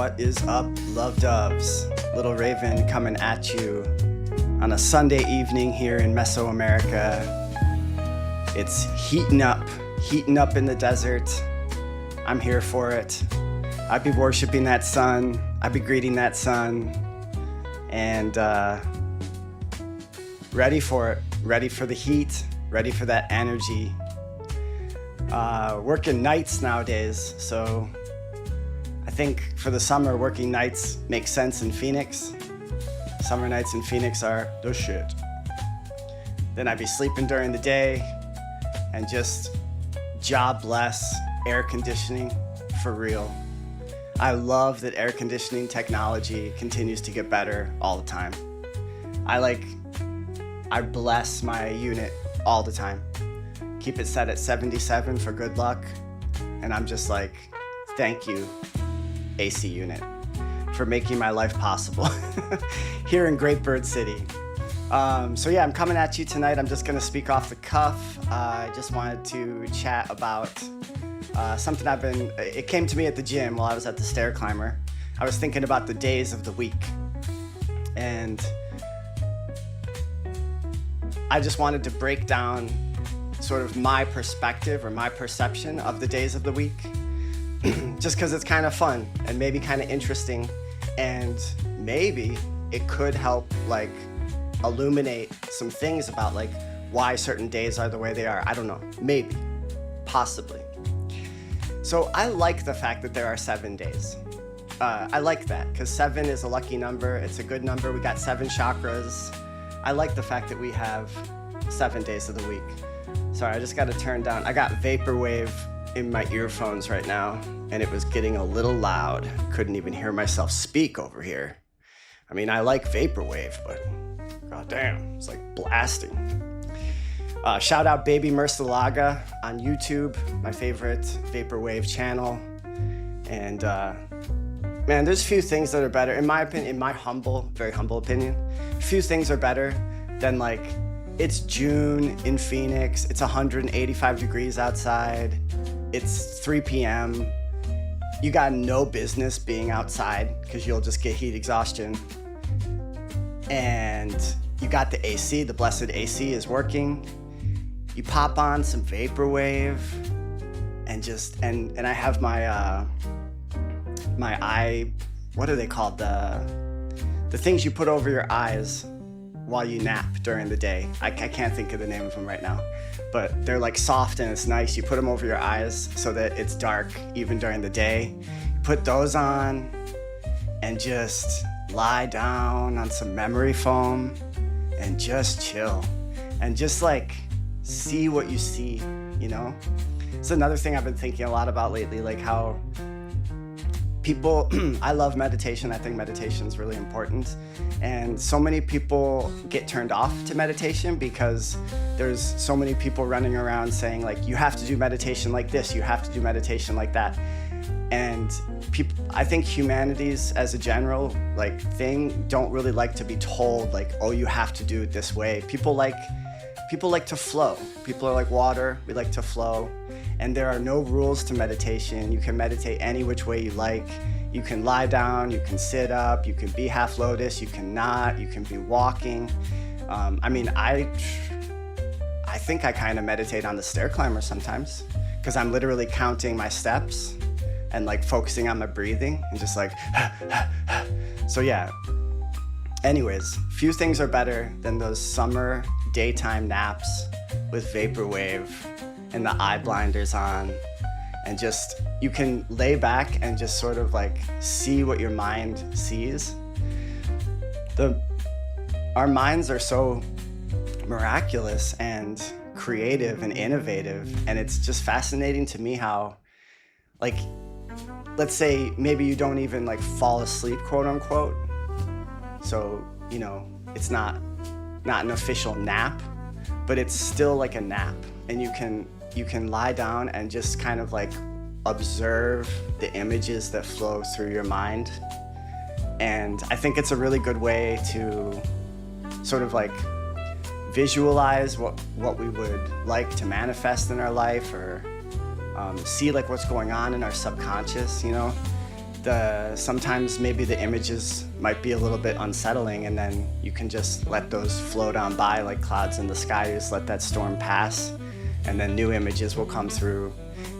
What is up, love doves? Little Raven coming at you on a Sunday evening here in Mesoamerica. It's heating up in the desert. I'm here for it. I'd be worshiping that sun. I'd be greeting that sun. And ready for it. Ready for the heat. Ready for that energy. Working nights nowadays, so I think for the summer, working nights makes sense in Phoenix. Summer nights in Phoenix are the shit. Then I'd be sleeping during the day and just jobless air conditioning for real. I love that air conditioning technology continues to get better all the time. I bless my unit all the time. Keep it set at 77 for good luck. And I'm just like, thank you, AC unit, for making my life possible here in Great Bird City. So yeah, I'm coming at you tonight. I'm just gonna speak off the cuff. I just wanted to chat about something it came to me at the gym while I was at the stair climber. I was thinking about the days of the week. And I just wanted to break down sort of my perspective or my perception of the days of the week, just because it's kind of fun and maybe kind of interesting, and maybe it could help illuminate some things about why certain days are the way they are. I don't know, maybe, possibly. So I like the fact that there are 7 days. I like that because 7 is a lucky number. It's a good number. We got 7 chakras. I like the fact that we have 7 days of the week. Sorry, I just got to turn down. I got vaporwave in my earphones right now, and it was getting a little loud. Couldn't even hear myself speak over here. I mean, I like vaporwave, but goddamn, it's like blasting. Shout out Baby Murcielaga on YouTube, my favorite vaporwave channel. And man, there's few things that are better, in my opinion, in my very humble opinion. Few things are better than it's June in Phoenix, it's 185 degrees outside, it's 3 p.m. You got no business being outside because you'll just get heat exhaustion. And you got the AC, the blessed AC is working. You pop on some vaporwave and I have my my eye, what are they called? The things you put over your eyes while you nap during the day. I can't think of the name of them right now, but they're soft and it's nice. You put them over your eyes so that it's dark even during the day. You put those on and just lie down on some memory foam and just chill and just see what you see, you know? It's another thing I've been thinking a lot about lately, how people, I love meditation. I think meditation is really important. And so many people get turned off to meditation because there's so many people running around saying you have to do meditation like this, you have to do meditation like that. And I think humanities as a general thing don't really like to be told oh, you have to do it this way. People like to flow. People are like water. We like to flow. And there are no rules to meditation. You can meditate any which way you like. You can lie down, you can sit up, you can be half lotus, you can not, you can be walking. I think I kind of meditate on the stair climber sometimes because I'm literally counting my steps and focusing on my breathing and just so yeah. Anyways, few things are better than those summer daytime naps with vaporwave and the eye blinders on, and just you can lay back and just sort of see what your mind sees. Our minds are so miraculous and creative and innovative, and it's just fascinating to me how let's say maybe you don't even fall asleep, quote unquote, so it's not an official nap, but it's still a nap, and you can lie down and just kind of observe the images that flow through your mind. And I think it's a really good way to sort of visualize what we would like to manifest in our life, or see what's going on in our subconscious, sometimes maybe the images might be a little bit unsettling, and then you can just let those float on by like clouds in the sky. You just let that storm pass, and then new images will come through.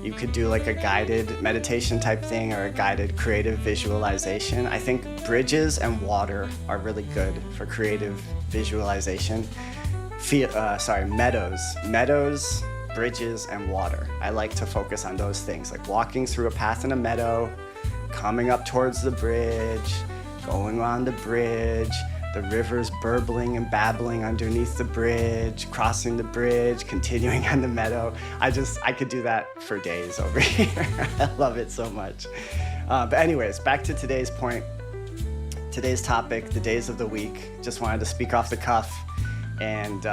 You could do like a guided meditation type thing or a guided creative visualization. I think bridges and water are really good for creative visualization. Meadows, bridges, and water. I like to focus on those things, like walking through a path in a meadow, coming up towards the bridge, going on the bridge, the river's burbling and babbling underneath the bridge, crossing the bridge, continuing on the meadow. I could do that for days over here. I love it so much. But anyways, back to today's point. Today's topic, the days of the week. Just wanted to speak off the cuff and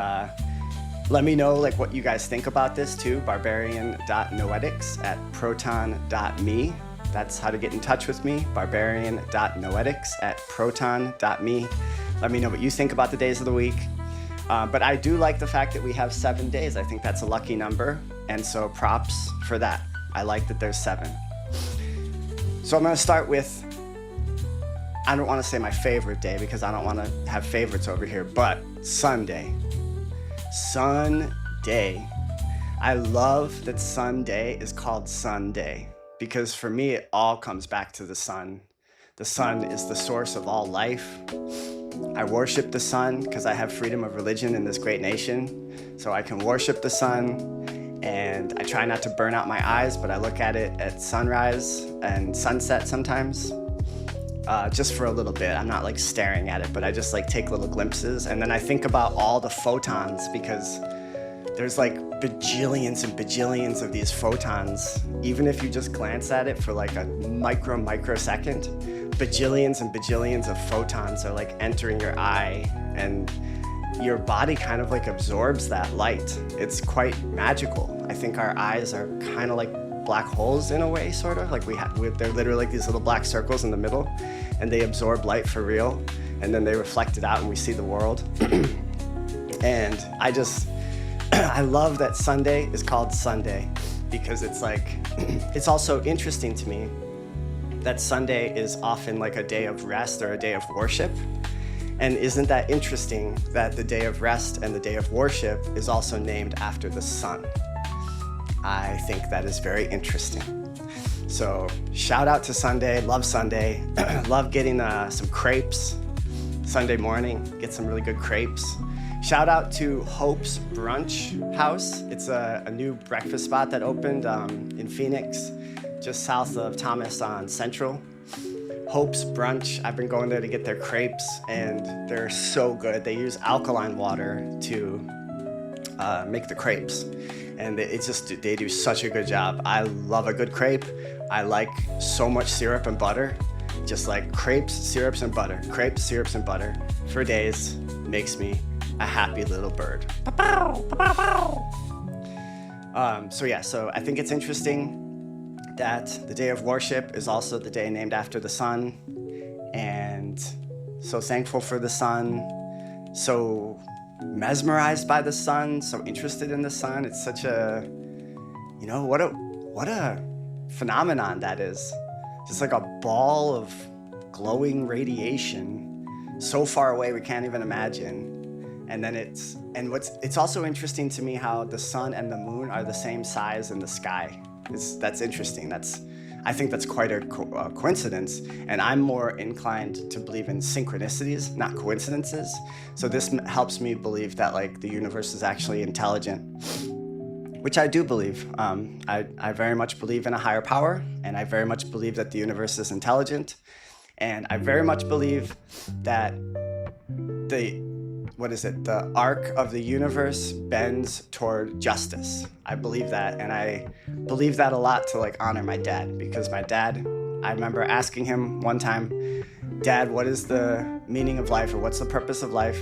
let me know like what you guys think about this too. barbarian.noetics@proton.me. That's how to get in touch with me, barbarian.noetics@proton.me. Let me know what you think about the days of the week. But I do like the fact that we have 7 days. I think that's a lucky number, and so props for that. I like that there's 7. So I'm gonna start with, I don't wanna say my favorite day because I don't wanna have favorites over here, but Sunday. Sunday. I love that Sunday is called Sunday, because for me, it all comes back to the sun. The sun is the source of all life. I worship the sun because I have freedom of religion in this great nation. So I can worship the sun, and I try not to burn out my eyes, but I look at it at sunrise and sunset sometimes, just for a little bit. I'm not like staring at it, but I just like take little glimpses. And then I think about all the photons, because there's like bajillions and bajillions of these photons. Even if you just glance at it for like a microsecond, bajillions and bajillions of photons are like entering your eye, and your body kind of like absorbs that light. It's quite magical. I think our eyes are kind of like black holes in a way, sort of like they're literally like these little black circles in the middle, and they absorb light for real, and then they reflect it out and we see the world. And I love that Sunday is called Sunday, because it's like, it's also interesting to me that Sunday is often like a day of rest or a day of worship. And isn't that interesting that the day of rest and the day of worship is also named after the sun? I think that is very interesting. So shout out to Sunday, love Sunday. Love getting some crepes Sunday morning, get some really good crepes. Shout out to Hope's Brunch House. It's a new breakfast spot that opened in Phoenix, just south of Thomas on Central. Hope's Brunch, I've been going there to get their crepes, and they're so good. They use alkaline water to make the crepes, and they do such a good job. I love a good crepe. I like so much syrup and butter. Just like crepes, syrups, and butter. Crepes, syrups, and butter for days makes me a happy little bird. So I think it's interesting that the day of worship is also the day named after the sun, and so thankful for the sun, so mesmerized by the sun, so interested in the sun. It's such a, what a phenomenon that is. Just like a ball of glowing radiation so far away we can't even imagine. And then it's also interesting to me how the sun and the moon are the same size in the sky. That's interesting. I think that's quite a coincidence, and I'm more inclined to believe in synchronicities, not coincidences. So this helps me believe that like the universe is actually intelligent, which I do believe. I very much believe in a higher power, and I very much believe that the universe is intelligent, and I very much believe that the arc of the universe bends toward justice. I believe that, and I believe that a lot to like honor my dad, because my dad, I remember asking him one time, "Dad, what is the meaning of life, or what's the purpose of life?"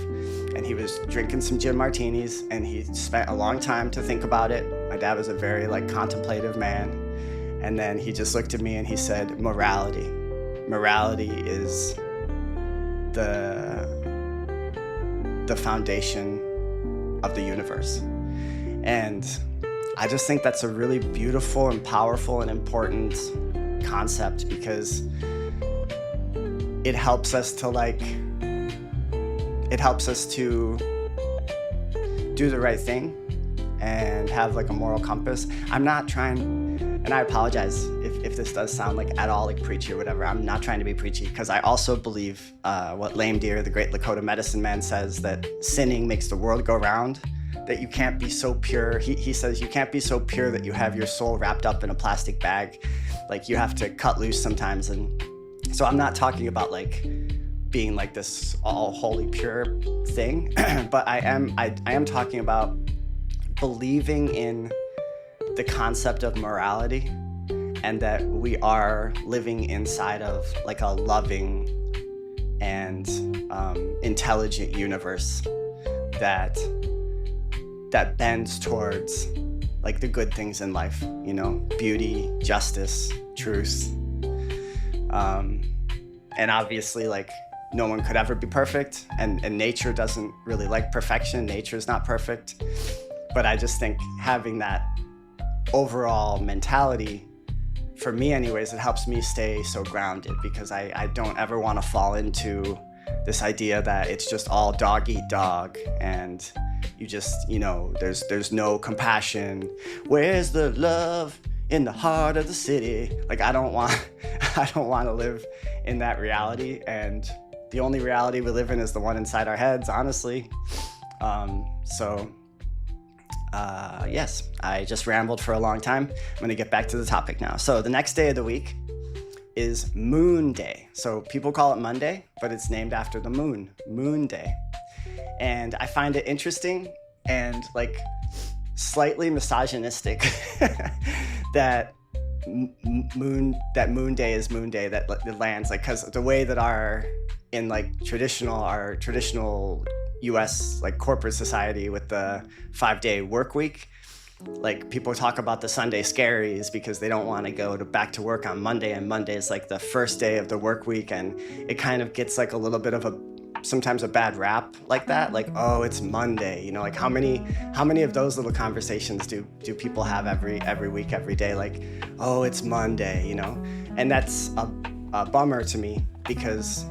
And he was drinking some gin martinis, and he spent a long time to think about it. My dad was a very like contemplative man, and then he just looked at me and he said, "Morality. Morality is the foundation of the universe." And I just think that's a really beautiful and powerful and important concept, because it helps us to do the right thing and have like a moral compass. I'm not trying, and I apologize if this does sound like at all like preachy or whatever. I'm not trying to be preachy, because I also believe what Lame Deer, the great Lakota medicine man, says, that sinning makes the world go round, that you can't be so pure. He says you can't be so pure that you have your soul wrapped up in a plastic bag. Like, you have to cut loose sometimes. And so I'm not talking about like being like this all holy pure thing, but I am talking about believing in the concept of morality, and that we are living inside of like a loving and intelligent universe that bends towards like the good things in life, you know, beauty, justice, truth. And obviously, like, no one could ever be perfect, and nature doesn't really like perfection. Nature is not perfect. But I just think having that overall mentality, for me anyways, it helps me stay so grounded, because I don't ever want to fall into this idea that it's just all dog eat dog, and you just, you know, there's no compassion. Where's the love in the heart of the city? Like, I don't want to live in that reality, and the only reality we live in is the one inside our heads, honestly. Yes, I just rambled for a long time. I'm going to get back to the topic now. So the next day of the week is Moon Day. So people call it Monday, but it's named after the moon, Moon Day. And I find it interesting and like slightly misogynistic that Moon Day is Moon Day, that it lands, like, because the way that our traditional US like corporate society with the 5-day work week, like, people talk about the Sunday scaries because they don't want to go back to work on Monday, and Monday is like the first day of the work week, and it kind of gets like a little bit of sometimes a bad rap like that, like, oh, it's Monday, you know, like how many of those little conversations do people have every week, every day, like, oh, it's Monday, you know? And that's a bummer to me, because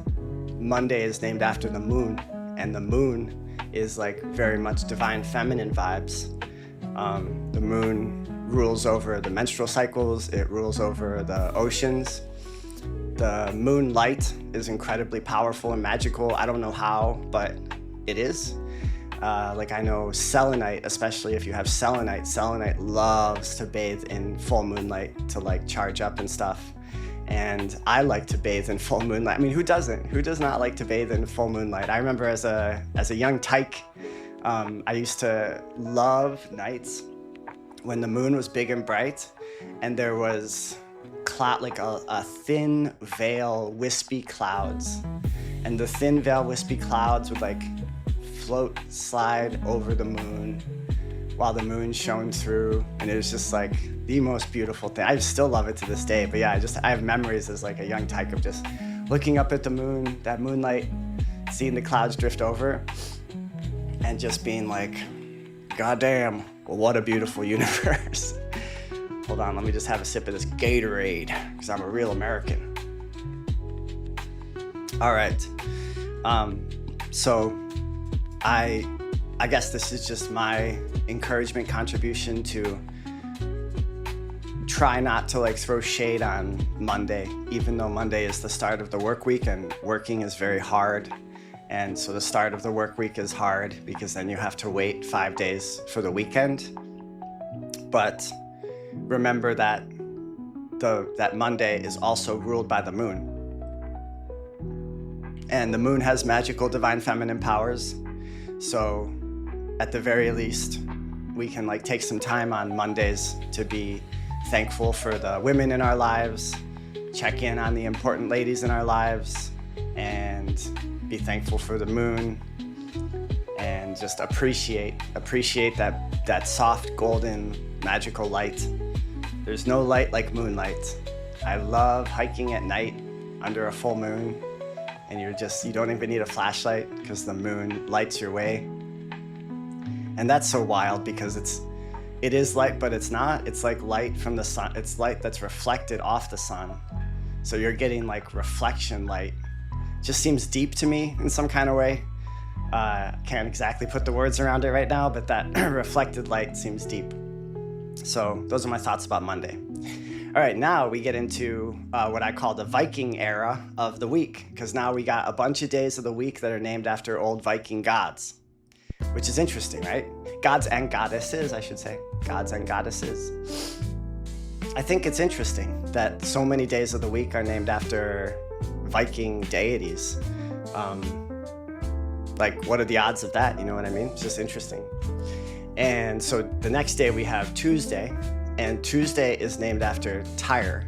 Monday is named after the moon, and the moon is like very much divine feminine vibes. The moon rules over the menstrual cycles, it rules over the oceans. The moonlight is incredibly powerful and magical. I don't know how, but it is. Like, I know selenite, especially if you have selenite loves to bathe in full moonlight to like charge up and stuff. And I like to bathe in full moonlight. I mean, who doesn't? Who does not like to bathe in full moonlight? I remember as a young tyke, I used to love nights when the moon was big and bright, and there was like a thin veil, wispy clouds, and the thin veil, wispy clouds would like slide over the moon while the moon shone through, and it was just like the most beautiful thing. I still love it to this day, but yeah, I have memories as like a young tyke of just looking up at the moon, that moonlight, seeing the clouds drift over, and just being like, goddamn, what a beautiful universe. Hold on, let me just have a sip of this Gatorade, because I'm a real American. All right. So I guess this is just my encouragement contribution to try not to like throw shade on Monday, even though Monday is the start of the work week, and working is very hard. And so the start of the work week is hard because then you have to wait 5 days for the weekend. But remember that that Monday is also ruled by the moon. And the moon has magical divine feminine powers. So at the very least, we can like take some time on Mondays to be thankful for the women in our lives, check in on the important ladies in our lives, and be thankful for the moon, and just appreciate that soft, golden, magical light. There's no light like moonlight. I love hiking at night under a full moon, and you don't even need a flashlight because the moon lights your way. And that's so wild because it is light, but it's not. It's like light from the sun. It's light that's reflected off the sun. So you're getting like reflection light just seems deep to me in some kind of way. Can't exactly put the words around it right now, but that reflected light seems deep. So those are my thoughts about Monday. All right, now we get into what I call the Viking era of the week, because now we got a bunch of days of the week that are named after old Viking gods, which is interesting, right? Gods and goddesses, I should say. Gods and goddesses. I think it's interesting that so many days of the week are named after Viking deities. Like, what are the odds of that? You know what I mean? It's just interesting. And so the next day we have Tuesday, and Tuesday is named after Tyr.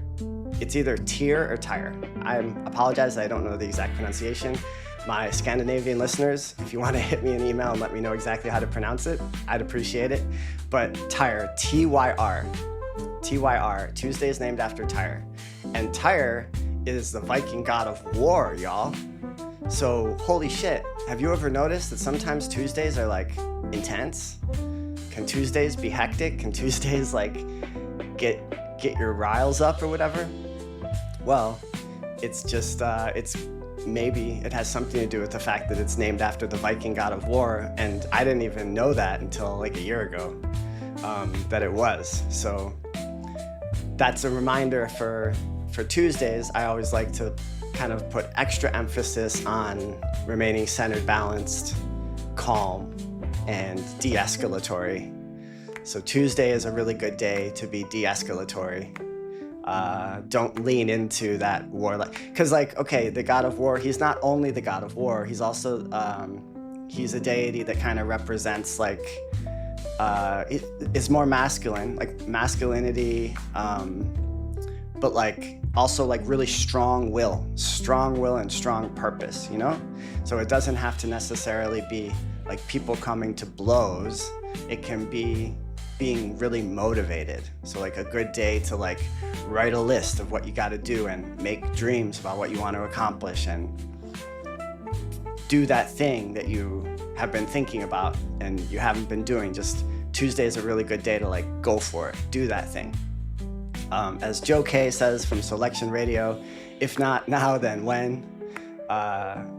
It's either Tyr or Tyr. I apologize, I don't know the exact pronunciation. My Scandinavian listeners, if you want to hit me an email and let me know exactly how to pronounce it, I'd appreciate it. But Tyr, T-Y-R. T-Y-R. Tuesday is named after Tyr. And Tyr is the Viking god of war, y'all. So, holy shit, have you ever noticed that sometimes Tuesdays are like intense? Can Tuesdays be hectic? Can Tuesdays like get your riles up or whatever? Well, it's just, maybe it has something to do with the fact that it's named after the Viking god of war, and I didn't even know that until like a year ago, that it was. So that's a reminder for Tuesdays. I always like to kind of put extra emphasis on remaining centered, balanced, calm, and de-escalatory. So Tuesday is a really good day to be de-escalatory. Don't lean into that war, because okay, the god of war, he's not only the god of war, he's also he's a deity that kind of represents it's more masculine, like masculinity, but also really strong will and strong purpose, you know? So it doesn't have to necessarily be like people coming to blows. It can be being really motivated. So like a good day to write a list of what you got to do and make dreams about what you want to accomplish and do that thing that you have been thinking about and you haven't been doing. Just Tuesday is a really good day to go for it, do that thing. As Joe K says from Selection Radio, if not now, then when?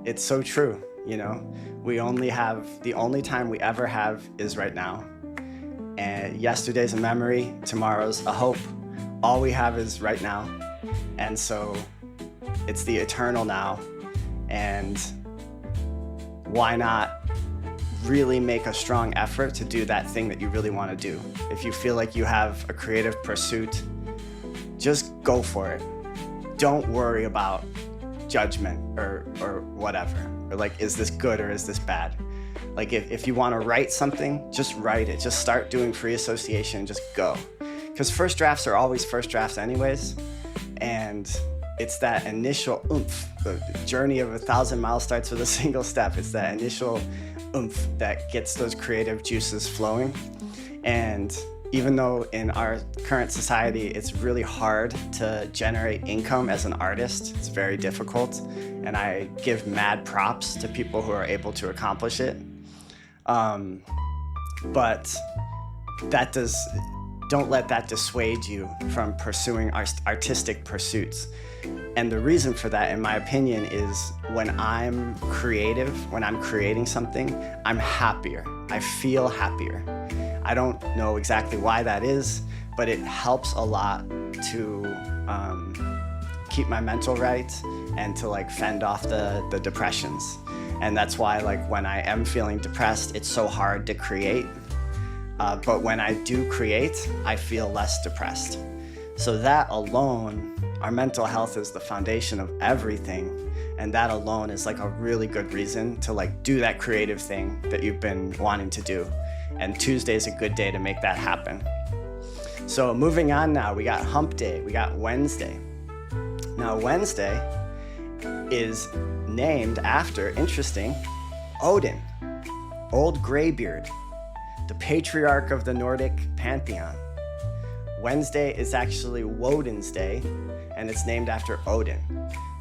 It's so true, you know? The only time we ever have is right now. And yesterday's a memory, tomorrow's a hope. All we have is right now. And so it's the eternal now. And why not really make a strong effort to do that thing that you really want to do? If you feel like you have a creative pursuit, just go for it. Don't worry about judgment or whatever. Or is this good or is this bad? If you want to write something, just write it. Just start doing free association, just go. Because first drafts are always first drafts anyways. And it's that initial oomph. The journey of 1,000 miles starts with a single step. It's that initial oomph that gets those creative juices flowing. And even though in our current society, it's really hard to generate income as an artist, it's very difficult. And I give mad props to people who are able to accomplish it. But don't let that dissuade you from pursuing artistic pursuits. And the reason for that, in my opinion, is when I'm creative, when I'm creating something, I'm happier. I feel happier. I don't know exactly why that is, but it helps a lot to keep my mental right and to fend off the depressions. And that's why when I am feeling depressed, it's so hard to create. But when I do create, I feel less depressed. So that alone, our mental health is the foundation of everything. And that alone is a really good reason to do that creative thing that you've been wanting to do. And Tuesday is a good day to make that happen. So moving on now, we got hump day, we got Wednesday. Now Wednesday is named after, interesting, Odin, Old Greybeard, the patriarch of the Nordic pantheon. Wednesday is actually Woden's day, and it's named after Odin.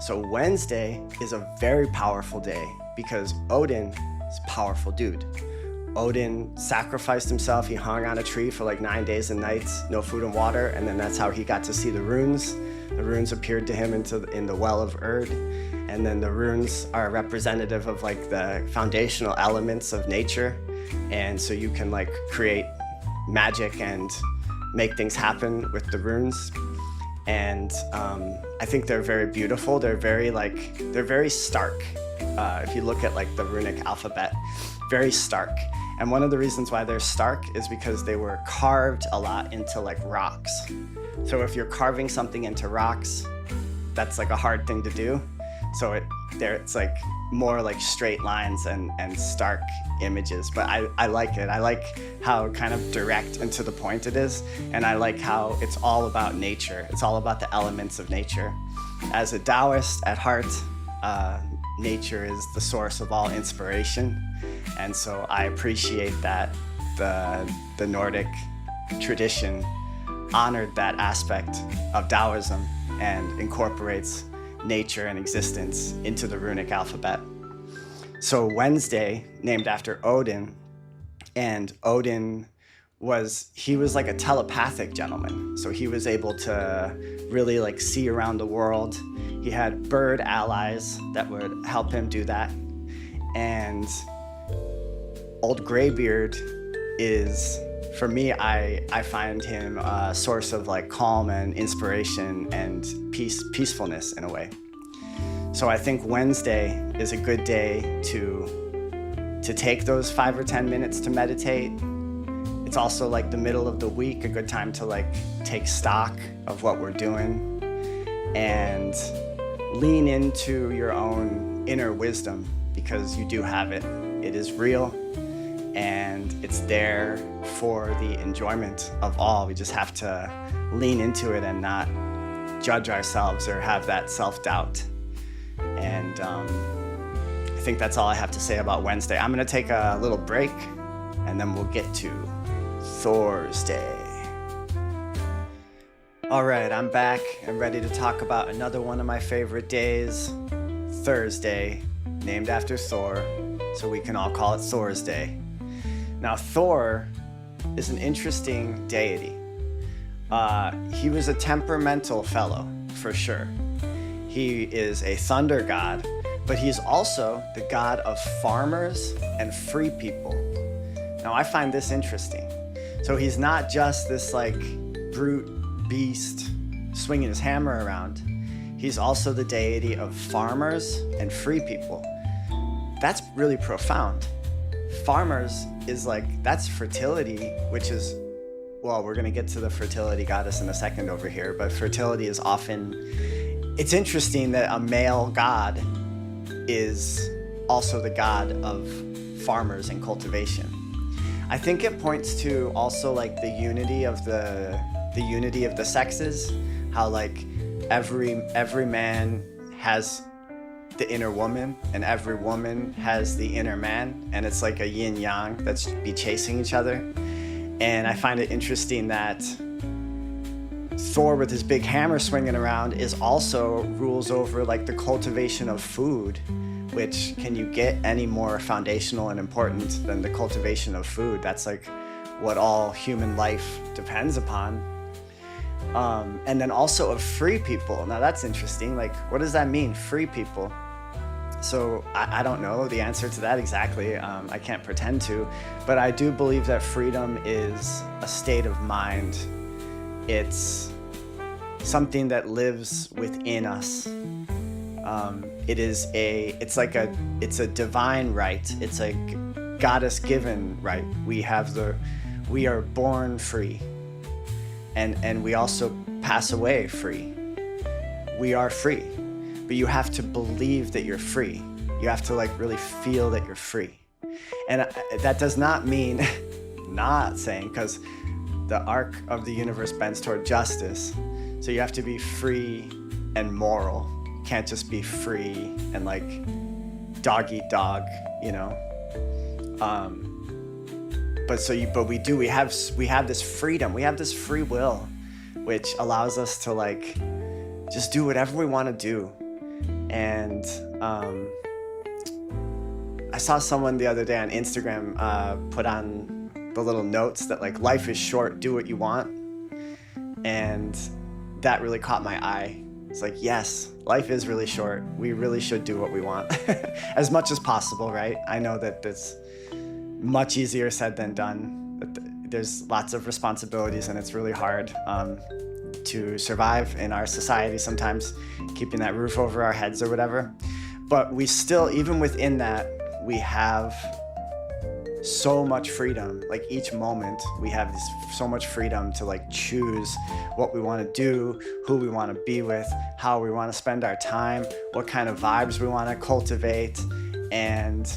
So Wednesday is a very powerful day because Odin is a powerful dude. Odin sacrificed himself. He hung on a tree for like 9 days and nights, no food and water, and then that's how he got to see the runes. The runes appeared to him in the well of Erd, and then the runes are representative of like the foundational elements of nature, and so you can like create magic and make things happen with the runes. And I think they're very beautiful. They're very stark. If you look at like the runic alphabet, very stark. And one of the reasons why they're stark is because they were carved a lot into like rocks. So if you're carving something into rocks, that's like a hard thing to do. So it's like more like straight lines and stark images. But I like it. I like how kind of direct and to the point it is. And I like how it's all about nature. It's all about the elements of nature. As a Taoist at heart, nature is the source of all inspiration. And so I appreciate that the Nordic tradition honored that aspect of Taoism and incorporates nature and existence into the runic alphabet. So Wednesday, named after Odin, and Odin was like a telepathic gentleman. So he was able to really like see around the world. He had bird allies that would help him do that. And Old Greybeard is, for me, I find him a source of like calm and inspiration and peacefulness in a way. So I think Wednesday is a good day to take those 5 or 10 minutes to meditate. It's also like the middle of the week, a good time to like take stock of what we're doing and lean into your own inner wisdom, because you do have it. It is real. And it's there for the enjoyment of all. We just have to lean into it and not judge ourselves or have that self-doubt. And I think that's all I have to say about Wednesday. I'm going to take a little break, and then we'll get to Thursday. All right, I'm back and ready to talk about another one of my favorite days, Thursday, named after Thor, so we can all call it Thor's Day. Now, Thor is an interesting deity. He was a temperamental fellow, for sure. He is a thunder god, but he's also the god of farmers and free people. Now, I find this interesting. So he's not just this like brute beast swinging his hammer around. He's also the deity of farmers and free people. That's really profound. Farmers is like, that's fertility, which is, well, we're going to get to the fertility goddess in a second over here, but fertility is often, it's interesting that a male god is also the god of farmers and cultivation. I think it points to also like the unity of the unity of the sexes, how like every man has the inner woman and every woman has the inner man, and it's like a yin yang that's be chasing each other. And I find it interesting that Thor with his big hammer swinging around is also rules over like the cultivation of food, which can you get any more foundational and important than the cultivation of food? That's like what all human life depends upon. And then also of free people. Now that's interesting. Like, what does that mean, free people? So I don't know the answer to that exactly. I can't pretend to, but I do believe that freedom is a state of mind. It's something that lives within us. It's a divine right. It's a goddess given right. We are born free, and we also pass away free. We are free. But you have to believe that you're free. You have to like really feel that you're free. And that does not mean not saying, because the arc of the universe bends toward justice. So you have to be free and moral. You can't just be free and like dog eat dog, you know? We have this freedom. We have this free will, which allows us to like just do whatever we want to do. And I I saw someone the other day on Instagram put on the little notes that like, life is short, do what you want. And that really caught my eye. It's like, yes, life is really short. We really should do what we want as much as possible, right? I know that that's much easier said than done. There's lots of responsibilities and it's really hard to survive in our society sometimes, keeping that roof over our heads or whatever. But we still, even within that, we have so much freedom. Like each moment we have so much freedom to like choose what we want to do, who we want to be with, how we want to spend our time, what kind of vibes we want to cultivate. And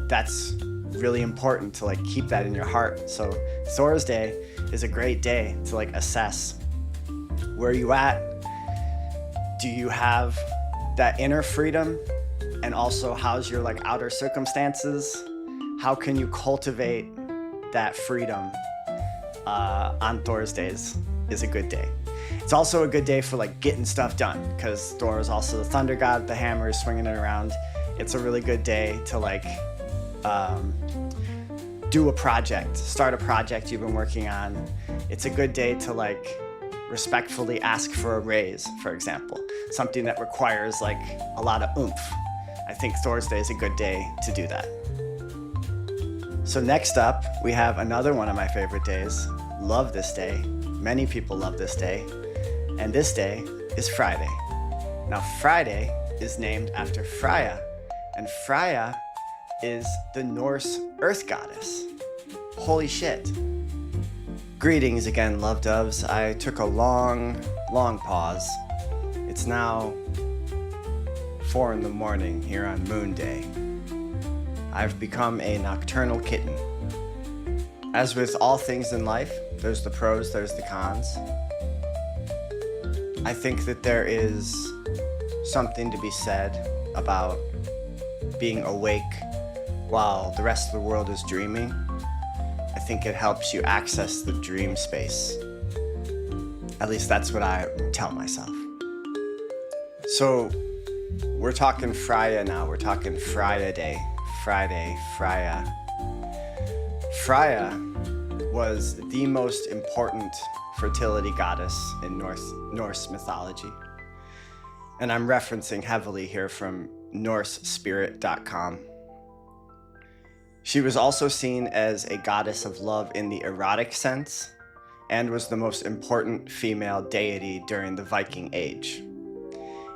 that's really important to like keep that in your heart. So Thursday is a great day to like assess where you at. Do you have that inner freedom? And also, how's your like outer circumstances? How can you cultivate that freedom on Thursdays is a good day. It's also a good day for like getting stuff done, because Thor is also the thunder god, the hammer is swinging it around. It's a really good day to like do a project, start a project you've been working on. It's a good day to like respectfully ask for a raise, for example, something that requires like a lot of oomph. I think Thursday is a good day to do that. So next up, we have another one of my favorite days. Love this day. Many people love this day. And this day is Friday. Now, Friday is named after Freya. And Freya is the Norse earth goddess. Holy shit. Greetings again, love doves. I took a long pause. It's now 4 a.m. here on Moon Day. I've become a nocturnal kitten. As with all things in life, there's the pros, there's the cons. I think that there is something to be said about being awake while the rest of the world is dreaming. I think it helps you access the dream space. At least that's what I tell myself. So we're talking Freya now. We're talking Freya Day. Friday, Freya. Freya was the most important fertility goddess in Norse mythology. And I'm referencing heavily here from NorseSpirit.com. She was also seen as a goddess of love in the erotic sense, and was the most important female deity during the Viking Age.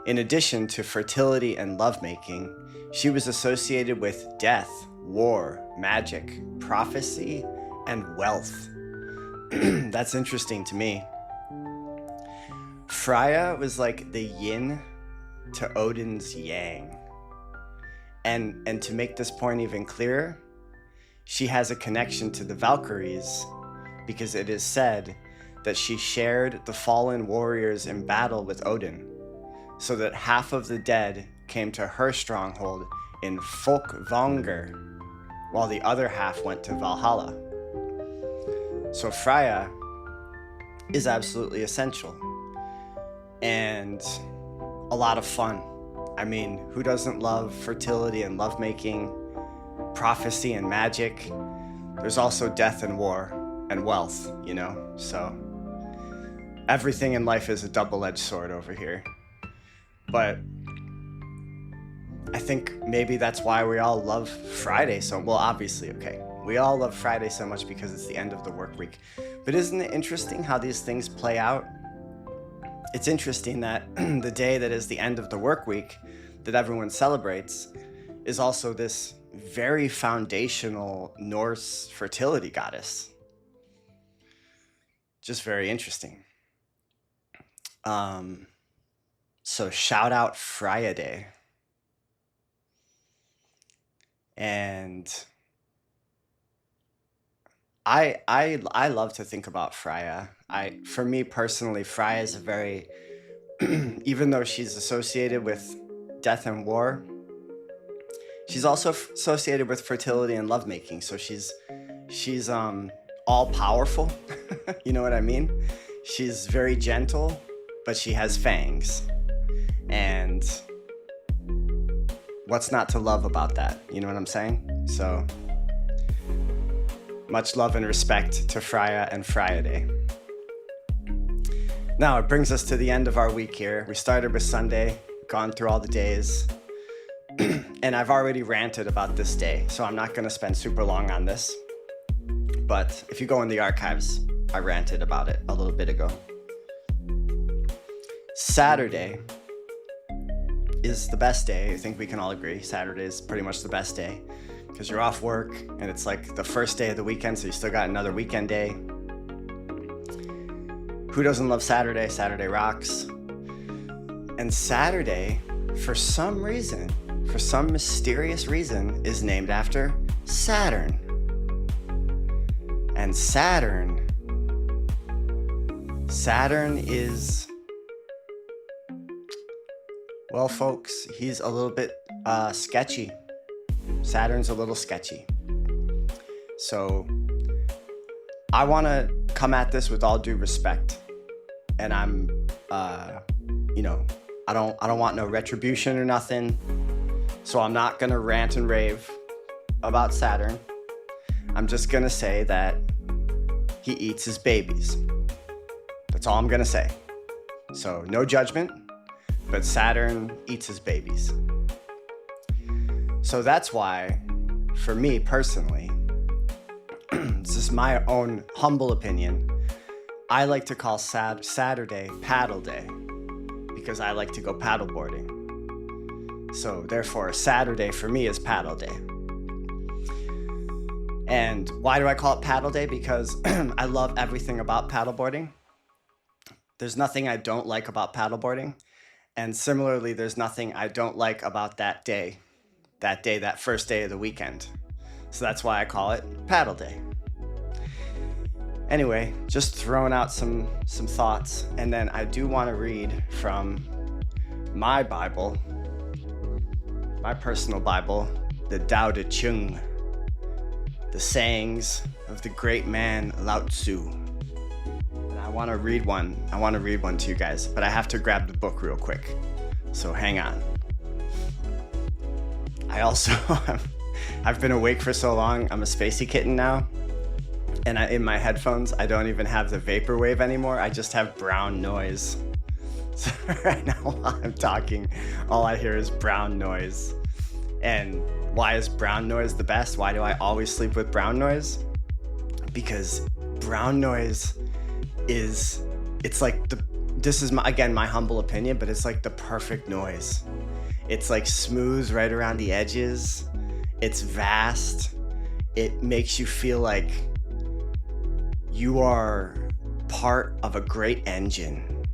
In addition to fertility and lovemaking, she was associated with death, war, magic, prophecy, and wealth. That's interesting to me. Freya was like the yin to Odin's yang. And to make this point even clearer, she has a connection to the Valkyries because it is said that she shared the fallen warriors in battle with Odin, so that half of the dead came to her stronghold in Folkvanger, while the other half went to Valhalla. So Freya is absolutely essential and a lot of fun. I mean, who doesn't love fertility and lovemaking, prophecy and magic? There's also death and war and wealth, you know? So everything in life is a double-edged sword over here. But I think maybe that's why we all love Friday so well. Obviously, okay, we all love Friday so much because it's the end of the work week. But isn't it interesting how these things play out? It's interesting that the day that is the end of the work week that everyone celebrates is also this very foundational Norse fertility goddess. Just very interesting. So shout out Freya Day. And I love to think about Freya. For me personally, Freya is a very, even though she's associated with death and war, she's also associated with fertility and lovemaking. So she's all powerful. You know what I mean? She's very gentle, but she has fangs. And what's not to love about that? You know what I'm saying? So much love and respect to Freya and Friday. Now it brings us to the end of our week here. We started with Sunday, gone through all the days, and I've already ranted about this day, so I'm not going to spend super long on this. But if you go in the archives, I ranted about it a little bit ago. Saturday is the best day. I think we can all agree. Saturday is pretty much the best day because you're off work and it's like the first day of the weekend, so you still got another weekend day. Who doesn't love Saturday? Saturday rocks. And Saturday, for some reason, for some mysterious reason, is named after Saturn. And Saturn is, well, folks, he's a little bit sketchy. Saturn's a little sketchy. So I want to come at this with all due respect. And I'm, I don't want no retribution or nothing. So I'm not going to rant and rave about Saturn. I'm just going to say that he eats his babies. That's all I'm going to say. So no judgment, but Saturn eats his babies. So that's why, for me personally, this is my own humble opinion, I like to call Saturday paddle day because I like to go paddleboarding. So therefore, Saturday for me is paddle day. And why do I call it paddle day? Because I love everything about paddleboarding. There's nothing I don't like about paddleboarding. And similarly, there's nothing I don't like about that first day of the weekend. So that's why I call it paddle day. Anyway, just throwing out some thoughts. And then I do want to read from my Bible, my personal Bible, the Tao Te Ching, the sayings of the great man Lao Tzu. And I want to read one to you guys, but I have to grab the book real quick. So hang on. I also, I've been awake for so long, I'm a spacey kitten now. And in my headphones, I don't even have the vaporwave anymore. I just have brown noise. So right now while I'm talking, all I hear is brown noise. And why is brown noise the best? Why do I always sleep with brown noise? Because brown noise it's like this is my humble opinion, but it's like the perfect noise. It's like smooth right around the edges. It's vast. It makes you feel like you are part of a great engine.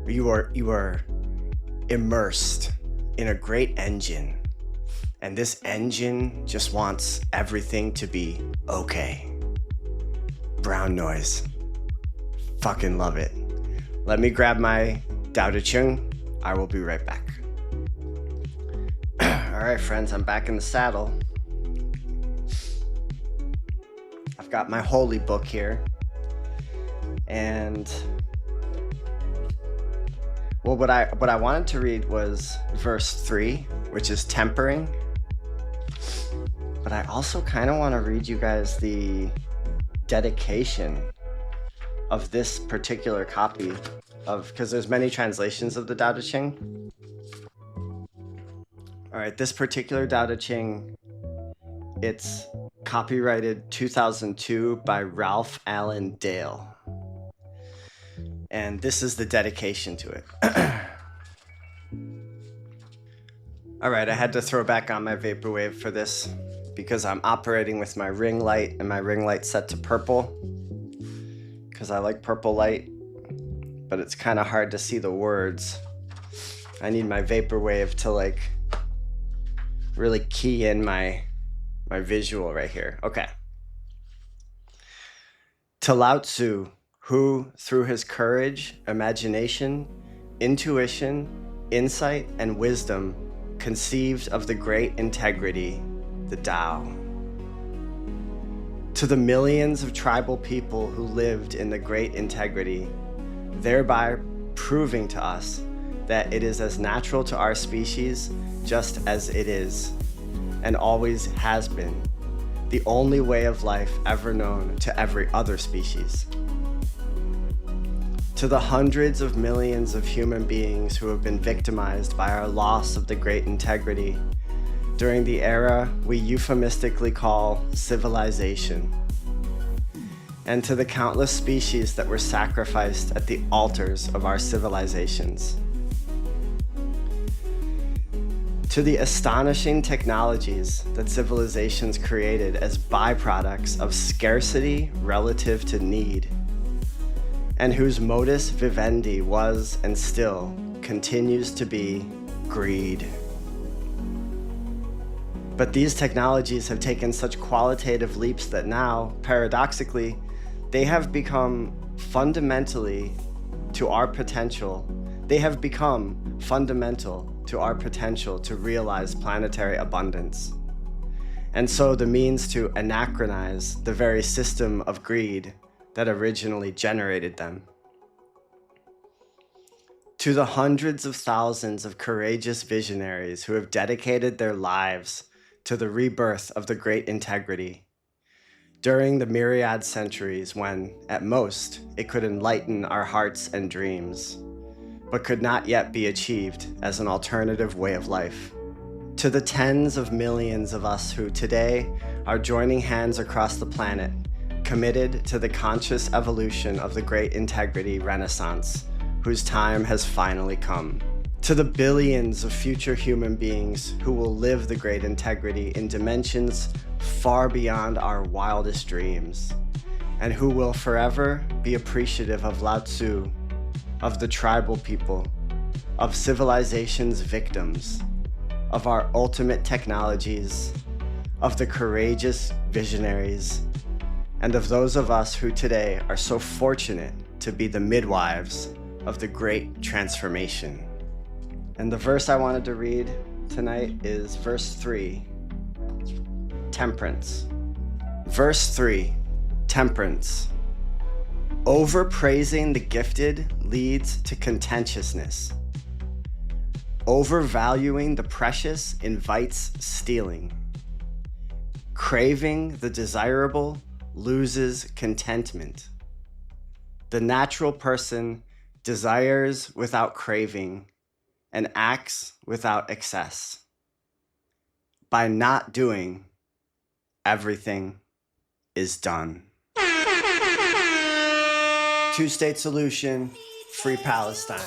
You are immersed in a great engine. And this engine just wants everything to be okay. Brown noise. Fucking love it. Let me grab my Tao Te Ching. I will be right back. All right, friends, I'm back in the saddle. I've got my holy book here. And well, what I wanted to read was verse 3, which is tempering. But I also kind of want to read you guys the dedication of this particular copy because there's many translations of the Tao Te Ching. All right, this particular Tao Te Ching, it's copyrighted 2002 by Ralph Allen Dale. And this is the dedication to it. All right, I had to throw back on my vaporwave for this because I'm operating with my ring light and my ring light set to purple because I like purple light, but it's kind of hard to see the words. I need my vaporwave to like really key in my visual right here. Okay. To Lao Tzu, who through his courage, imagination, intuition, insight, and wisdom conceived of the great integrity, the Tao. To the millions of tribal people who lived in the great integrity, thereby proving to us that it is as natural to our species just as it is and always has been the only way of life ever known to every other species. To the hundreds of millions of human beings who have been victimized by our loss of the great integrity during the era we euphemistically call civilization, and to the countless species that were sacrificed at the altars of our civilizations. To the astonishing technologies that civilizations created as byproducts of scarcity relative to need, and whose modus vivendi was and still continues to be greed. But these technologies have taken such qualitative leaps that now, paradoxically, they have become fundamentally to our potential. They have become fundamental to our potential to realize planetary abundance. And so the means to anachronize the very system of greed that originally generated them. To the hundreds of thousands of courageous visionaries who have dedicated their lives to the rebirth of the great integrity during the myriad centuries when, at most, it could enlighten our hearts and dreams, but could not yet be achieved as an alternative way of life. To the tens of millions of us who today are joining hands across the planet, committed to the conscious evolution of the great integrity renaissance, whose time has finally come. To the billions of future human beings who will live the great integrity in dimensions far beyond our wildest dreams, and who will forever be appreciative of Lao Tzu, of the tribal people, of civilization's victims, of our ultimate technologies, of the courageous visionaries, and of those of us who today are so fortunate to be the midwives of the great transformation. And the verse I wanted to read tonight is verse 3, temperance. Verse 3, temperance. Overpraising the gifted leads to contentiousness. Overvaluing the precious invites stealing. Craving the desirable loses contentment. The natural person desires without craving and acts without excess. By not doing, everything is done. Two-state solution, free Palestine.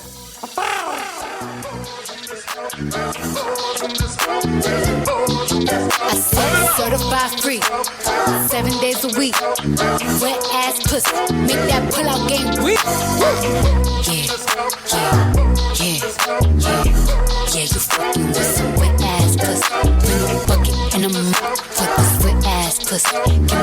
I said certified free, 7 days a week. Wet ass pussy, make that pull out game weak. Yeah, you fucking with some wet ass pussy. Bring a bucket and a mop for this wet ass pussy.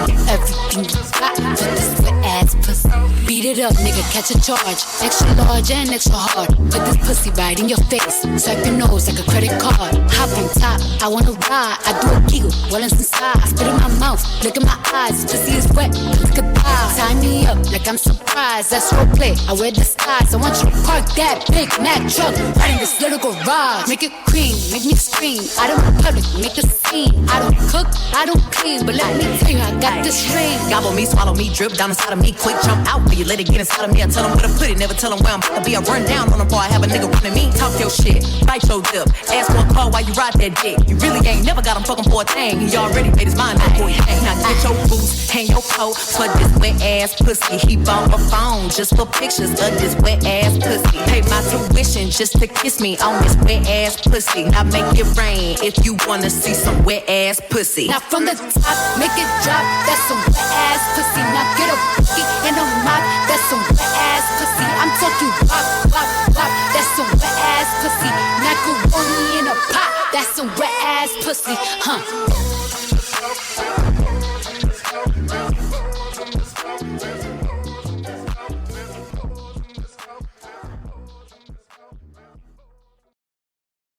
Give me everything you got for this wet ass pussy. Beat it up, nigga, catch a charge. Extra large and extra hard. Put this pussy right in your face. Swipe your nose like a credit card. Hop on top, I wanna ride. I do a giggle, while it's inside. Spit in my mouth, look in my eyes. Pussy is wet, look at that. Tie me up like I'm surprised. That's role play, I wear disguise. I want you to park that Big Mac truck right in this little garage. Make it cream, make me scream. I don't public, make a scene. I don't cook, I don't clean, but let me tell you, I got this ring. Gobble me, swallow me, drip down inside of me. Quick jump out, will you let it get inside of me? I tell them where to put it, never tell them where I'm about to be. I run down on them before I have a nigga running me. Talk your shit, bite your lip. Ask for a call while you ride that dick. You really ain't never got him fucking for a thing. He already made his mind up for you. Now get your boots, hang your coat for this wet ass pussy. He bought a phone just for pictures of this wet ass pussy. Pay my tuition just to kiss me on this wet ass pussy. Now make it rain if you wanna see some wet ass pussy. Now from the top, make it drop. That's some wet ass pussy. Now get a boogie and a mop. That's some wet ass pussy. I'm talking wop, wop, wop. That's some wet ass pussy. Macaroni in a pot. That's some wet ass pussy, huh?